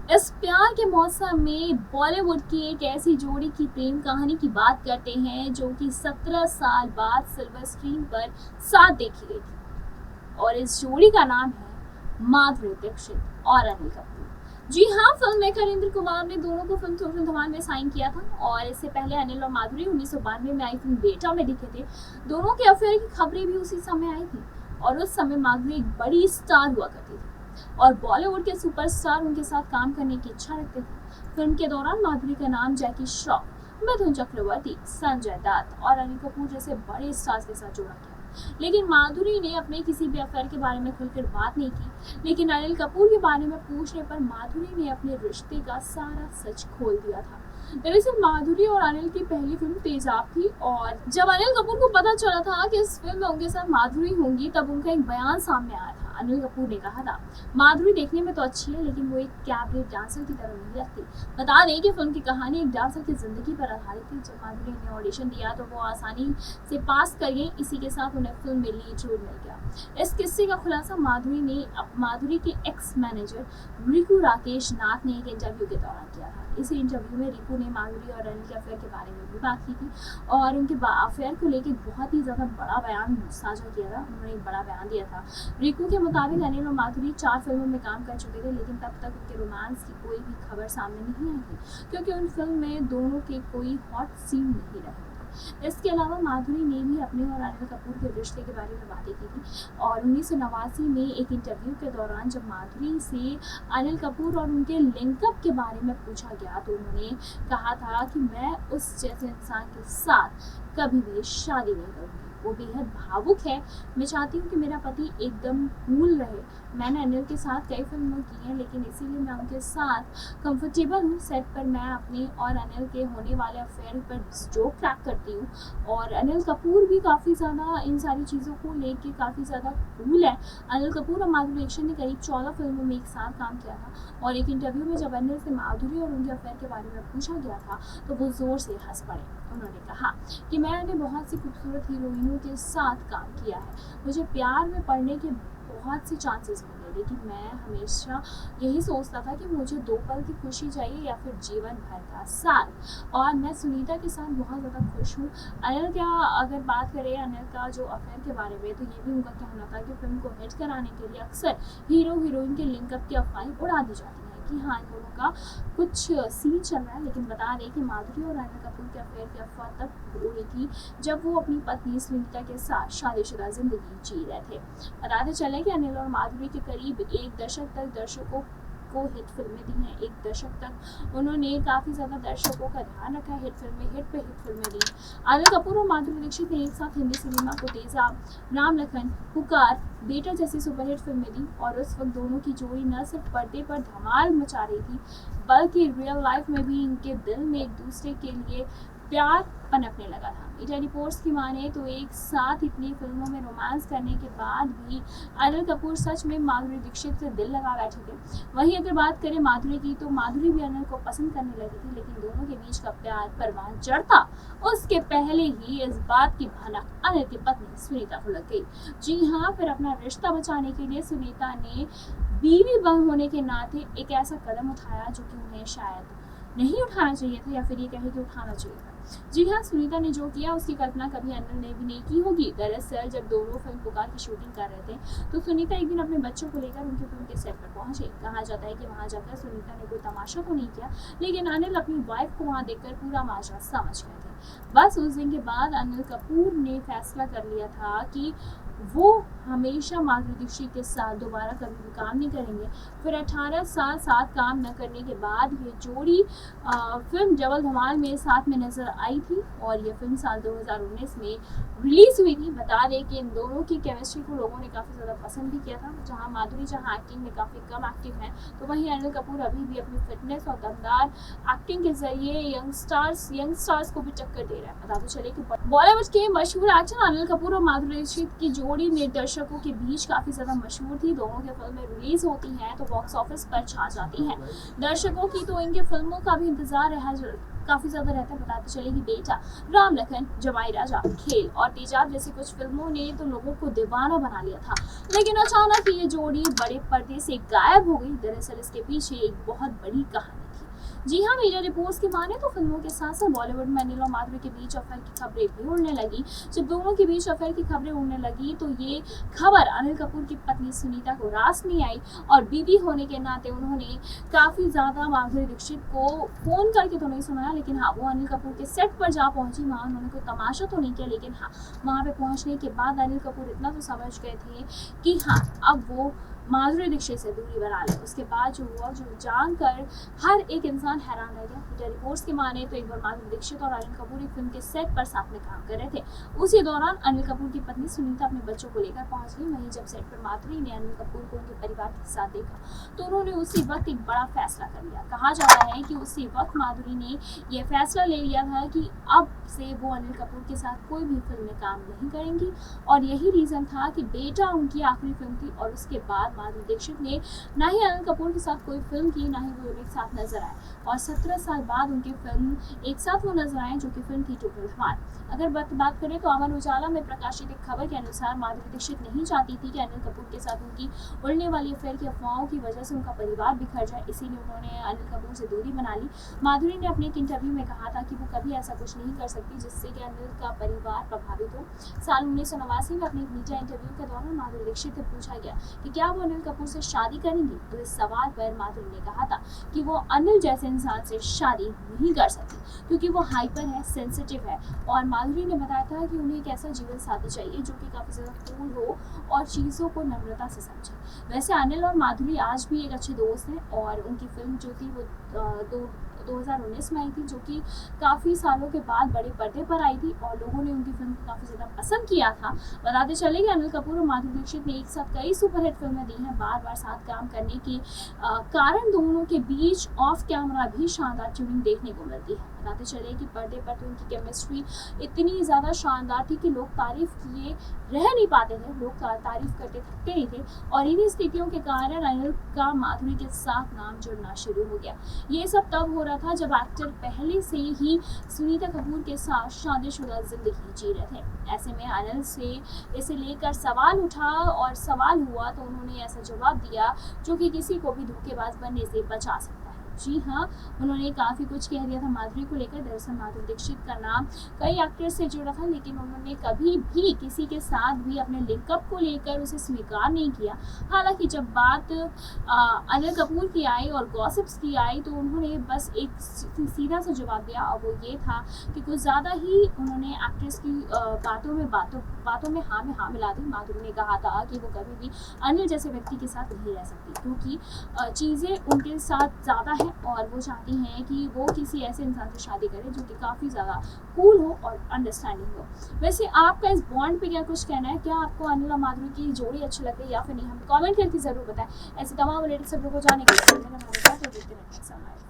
इस प्यार के मौसम में बॉलीवुड की एक ऐसी जोड़ी की प्रेम कहानी की बात करते हैं जो कि 17 साल बाद सिल्वर स्क्रीन पर साथ देखी गई थी। और इस जोड़ी का नाम है माधुरी दीक्षित और अनिल कपूर। जी हाँ, फिल्म मेकर इंद्र कुमार ने दोनों को फिल्म टोटल धमाल में साइन किया था और इससे पहले अनिल और माधुरी 1992 में आई फिल्म बेटा में दिखे थे। दोनों के अफेयर की खबरें भी उसी समय आई थी और उस समय माधुरी एक बड़ी स्टार हुआ करती थी और बॉलीवुड के सुपरस्टार उनके साथ काम करने की इच्छा रखते थे। फिल्म के दौरान माधुरी का नाम जैकी श्रॉफ, मिथुन चक्रवर्ती, संजय दत्त और अनिल कपूर जैसे बड़े स्टार्स के साथ जोड़ा गया। लेकिन माधुरी ने अपने किसी भी अफेयर के बारे में खुलकर बात नहीं की। लेकिन अनिल कपूर के बारे में पूछने पर माधुरी ने अपने रिश्ते का सारा सच खोल दिया था। दरअसल माधुरी और अनिल की पहली फिल्म तेजाब थी और जब अनिल कपूर को पता चला था कि इस फिल्म में उनके साथ माधुरी होंगी, तब उनका एक बयान सामने आया था। अनिल कपूर ने कहा था, माधुरी देखने में तो अच्छी है लेकिन वो एक कैबरेट डांसर की तरह नहीं लगती। बता दें कि फिल्म की कहानी एक डांसर की जिंदगी पर आधारित थी। जब माधुरी ने ऑडिशन दिया तो वो आसानी से पास कर गई। इसी के साथ उन्हें फिल्म में लीड रोल मिल गया। इस किस्से का खुलासा माधुरी के एक्स मैनेजर रिकू राकेश नाथ ने एक इंटरव्यू के दौरान किया था। इस इंटरव्यू में रिकू ने माधुरी और अनिल के अफेयर के बारे में भी बात की थी और उनके अफेयर को लेकर बहुत ही ज्यादा बड़ा बयान साझा किया था। उन्होंने एक बड़ा बयान दिया था। रिकू के मुताबिक अनिल और माधुरी 4 फिल्मों में काम कर चुके थे, लेकिन तब तक उनके रोमांस की कोई भी खबर सामने नहीं आई थी क्योंकि उन फिल्म में दोनों के कोई हॉट सीन नहीं रहे। इसके अलावा माधुरी ने भी अपने और अनिल कपूर के रिश्ते के बारे में बातें की थी और 1989 में एक इंटरव्यू के दौरान जब माधुरी से अनिल कपूर और उनके लिंकअप के बारे में पूछा गया तो उन्होंने कहा था कि मैं उस जैसे इंसान के साथ कभी भी शादी नहीं करूँगी। वो बेहद भावुक है। मैं चाहती हूँ कि मेरा पति एकदम कूल रहे। मैंने अनिल के साथ कई फिल्में की हैं, लेकिन इसीलिए मैं उनके साथ कंफर्टेबल हूँ। सेट पर मैं अपने और अनिल के होने वाले अफेयर पर जोक क्रैक करती हूँ और अनिल कपूर भी काफ़ी ज़्यादा इन सारी चीज़ों को लेके काफ़ी ज़्यादा कूल है। अनिल कपूर और माधुरी दीक्षित ने करीब 14 फिल्मों में एक साथ काम किया था और एक इंटरव्यू में जब अनिल से माधुरी और उनके अफेयर के बारे में पूछा गया था तो वो ज़ोर से हंस पड़े। उन्होंने कहा कि मैंने बहुत सी खूबसूरत हीरोइनों के साथ काम किया है। मुझे प्यार में पड़ने के बहुत से चांसेस मिले, लेकिन मैं हमेशा यही सोचता था कि मुझे 2 पल की खुशी चाहिए या फिर जीवन भर का साथ। और मैं सुनीता के साथ बहुत ज़्यादा खुश हूँ। अगर बात करें अनिल का जो अफेयर के बारे में, तो ये भी उनका कहना था कि फिल्म को हिट कराने के लिए अक्सर हीरो हीरोइन के लिंकअप की अफवाहें उड़ा दी जाती है कि हाँ, इन दोनों का कुछ सीन चल रहा है। लेकिन बता दें कि माधुरी और अनिल कपूर के अफेयर की अफवाह तब उड़ी थी जब वो अपनी पत्नी सुनीता के साथ शादीशुदा जिंदगी जी रहे थे। बताते चले कि अनिल और माधुरी के करीब 1 दशक तक दर्शकों को हिट फिल्में दी हैं। 1 दशक तक उन्होंने काफ़ी ज़्यादा दर्शकों का ध्यान रखा। हिट फिल्में दी। अनिल कपूर और माधुरी दीक्षित ने एक साथ हिंदी सिनेमा को तेजाब, राम लखन, पुकार, बेटा जैसी सुपरहिट फिल्में दी और उस वक्त दोनों की जोड़ी न सिर्फ पर्दे पर धमाल मचा रही थी बल्कि रियल लाइफ में भी इनके दिल में एक दूसरे के लिए प्यार पनपने लगा था। मीडिया रिपोर्ट्स की माने तो एक साथ इतनी फिल्मों में रोमांस करने के बाद भी अनिल कपूर सच में माधुरी दीक्षित से दिल लगा बैठे थे। वहीं अगर बात करें माधुरी की, तो माधुरी भी अनिल को पसंद करने लगी थी, लेकिन दोनों के बीच का प्यार परवान चढ़ता उसके पहले ही इस बात की भनक अनिल की पत्नी सुनीता को लग गई। जी हाँ, फिर अपना रिश्ता बचाने के लिए सुनीता ने बीवी बहू होने के नाते एक ऐसा कदम उठाया जो कि उन्हें शायद नहीं उठाना चाहिए था, या फिर ये कहे कि उठाना चाहिए था। जी हाँ, सुनीता ने जो किया उसकी कल्पना कभी अनिल ने भी नहीं की होगी। दरअसल जब दोनों फिल्म पुकार की शूटिंग कर रहे थे तो सुनीता एक दिन अपने बच्चों को लेकर उनकी फिल्म के सेट पर पहुंचे। कहा जाता है कि वहां जाकर सुनीता ने कोई तमाशा तो नहीं किया, लेकिन अनिल अपनी वाइफ को वहां देखकर पूरा माजरा समझ गए थे। बस उस दिन के बाद अनिल कपूर ने फैसला कर लिया था कि वो हमेशा माधुरी दीक्षित के साथ दोबारा कभी भी काम नहीं करेंगे। फिर 18 साल साथ काम न करने के बाद ये जोड़ी फिल्म डबल धमाल में साथ में नजर आई थी और ये फिल्म साल 2019 में रिलीज हुई थी। बता दें कि इन दोनों की केमिस्ट्री को लोगों ने काफ़ी ज़्यादा पसंद भी किया था। जहां माधुरी एक्टिंग में काफ़ी कम एक्टिव है, तो वहीं अनिल कपूर अभी भी अपनी फिटनेस और दमदार एक्टिंग के जरिए यंग स्टार्स को भी टक्कर दे रहा है। बता तो चले कि बॉलीवुड के मशहूर एक्टर अनिल कपूर और माधुरी दीक्षित की जोड़ी निर्देशकों के बीच काफ़ी ज़्यादा मशहूर थी। दोनों की फिल्में रिलीज़ होती हैं तो बॉक्स ऑफिस पर छा जाती हैं। दर्शकों की तो इनकी फिल्मों का भी इंतज़ार काफ़ी ज़्यादा रहता है। बताते चले कि बेटा, राम लखन, जमाई राजा, खेल और तेजाब जैसी कुछ फिल्मों ने तो लोगों को दीवाना बना लिया था, लेकिन अचानक ये जोड़ी बड़े पर्दे से गायब हो गई। दरअसल इसके पीछे एक बहुत बड़ी कहानी थी। जी हाँ, मीडिया रिपोर्ट्स की माने तो फिल्मों के साथ साथ बॉलीवुड में अनिल और माधुरी के बीच अफेयर की खबरें भी उड़ने लगी। जब दोनों के बीच अफेयर की खबरें उड़ने लगी तो ये खबर अनिल कपूर की पत्नी सुनीता को रास नहीं आई और बीवी होने के नाते उन्होंने काफ़ी ज़्यादा माधुरी दीक्षित को फ़ोन करके तो नहीं सुनाया, लेकिन हाँ, वो अनिल कपूर के सेट पर जा पहुंची। वहाँ उन्होंने कोई तमाशा तो नहीं किया, लेकिन हाँ, वहाँ पे पहुँचने के बाद अनिल कपूर इतना तो समझ गए थे कि हाँ, अब वो माधुरी दीक्षित से दूरी बना ले। उसके बाद जो हुआ, जो जानकर हर एक इंसान हैरान रह गया। मीडिया रिपोर्ट्स के माने तो एक बार माधुरी दीक्षित और अनिल कपूर एक फिल्म के सेट पर साथ में काम कर रहे थे। उसी दौरान अनिल कपूर की पत्नी सुनीता अपने बच्चों को लेकर पहुंच गई। वहीं जब सेट पर माधुरी ने अनिल कपूर को उनके परिवार के साथ देखा तो उन्होंने उसी वक्त एक बड़ा फैसला कर लिया। कहा जाता है कि उसी वक्त माधुरी ने यह फैसला ले लिया था कि अब से वो अनिल कपूर के साथ कोई भी फिल्म में काम नहीं करेंगी, और यही रीज़न था कि बेटा उनकी आखिरी फिल्म थी। और उसके बाद माधुरी दीक्षित ने ना ही अनिल कपूर के साथ कोई फिल्म की, ना ही वो एक साथ नजर आए, और 17 साल बाद उनकी फिल्म एक साथ वो नजर आए, जो कि फिल्म थी टुकड़े धमाल। अगर बात करें तो अमर उजाला में प्रकाशित एक खबर के अनुसार माधुरी दीक्षित नहीं चाहती थी कि अनिल कपूर के साथ उनकी उड़ने वाली अफेयर की अफवाहों की वजह से उनका परिवार बिखर जाए, इसीलिए उन्होंने अनिल कपूर से दूरी बना ली। माधुरी ने अपने एक इंटरव्यू में कहा था कि वो कभी ऐसा कुछ नहीं कर सकती जिससे कि अनिल का परिवार प्रभावित हो। साल 1989 में अपने एक मीडिया इंटरव्यू के दौरान माधुरी दीक्षित से पूछा गया कि क्या वो अनिल कपूर से शादी करेंगी, तो इस सवाल पर माधुरी ने कहा था कि वो अनिल जैसे इंसान से शादी नहीं कर सकती क्योंकि वो हाइपर है, सेंसिटिव है। और माधुरी ने बताया था कि उन्हें एक ऐसा जीवन साथी चाहिए जो कि काफ़ी ज़्यादा कूल हो और चीज़ों को नम्रता से समझे। वैसे अनिल और माधुरी आज भी एक अच्छे दोस्त हैं, और उनकी फिल्म जो थी वो 2019 में आई थी, जो कि काफ़ी सालों के बाद बड़े पर्दे पर आई थी और लोगों ने उनकी फिल्म को काफ़ी ज़्यादा पसंद किया था। बताते चले कि अनिल कपूर और माधुरी दीक्षित ने एक साथ कई सुपरहिट फिल्में दी हैं। बार बार साथ काम करने के कारण दोनों के बीच ऑफ कैमरा भी शानदार ट्यूनिंग देखने को मिलती है। बताते चले कि पर्दे पर तो उनकी केमिस्ट्री इतनी ज़्यादा शानदार थी कि लोग तारीफ किए रह नहीं पाते थे, लोग तारीफ करते थकते नहीं थे, और इन्हीं स्थितियों के कारण अनिल का माधुरी के साथ नाम जुड़ना शुरू हो गया। ये सब तब हो रहा था जब एक्टर पहले से ही सुनीता कपूर के साथ शादीशुदा जिंदगी जी रहे थे। ऐसे में अनिल से इसे लेकर सवाल उठा और सवाल हुआ तो उन्होंने ऐसा जवाब दिया जो कि किसी को भी धोखेबाज बनने से बचा सकता है। जी हाँ, उन्होंने काफ़ी कुछ कह दिया था माधुरी को लेकर। दरअसल माधुरी दीक्षित का नाम कई एक्टर्स से जुड़ा था, लेकिन उन्होंने कभी भी किसी के साथ भी अपने लिंकअप को लेकर उसे स्वीकार नहीं किया। हालांकि जब बात अनिल कपूर की आई और गॉसिप्स की आई तो उन्होंने बस एक सीधा सा जवाब दिया, और वो ये था कि कुछ ज़्यादा ही उन्होंने एक्ट्रेस की बातों में हाँ मिला दी। माधुरी ने कहा था कि वो कभी भी अनिल जैसे व्यक्ति के साथ नहीं रह सकती, क्योंकि चीज़ें उनके साथ ज़्यादा है और वो चाहती हैं कि वो किसी ऐसे इंसान से शादी करे जो कि काफ़ी ज़्यादा कूल हो और अंडरस्टैंडिंग हो। वैसे आपका इस बॉन्ड पे क्या कुछ कहना है? क्या आपको अनिल और माधुरी की जोड़ी अच्छी लग रही है या फिर नहीं? हमें कमेंट करके ज़रूर बताएं। ऐसे तमाम रिलेटेड खबरों को जानने के लिए हमारे साथ देखते रहें।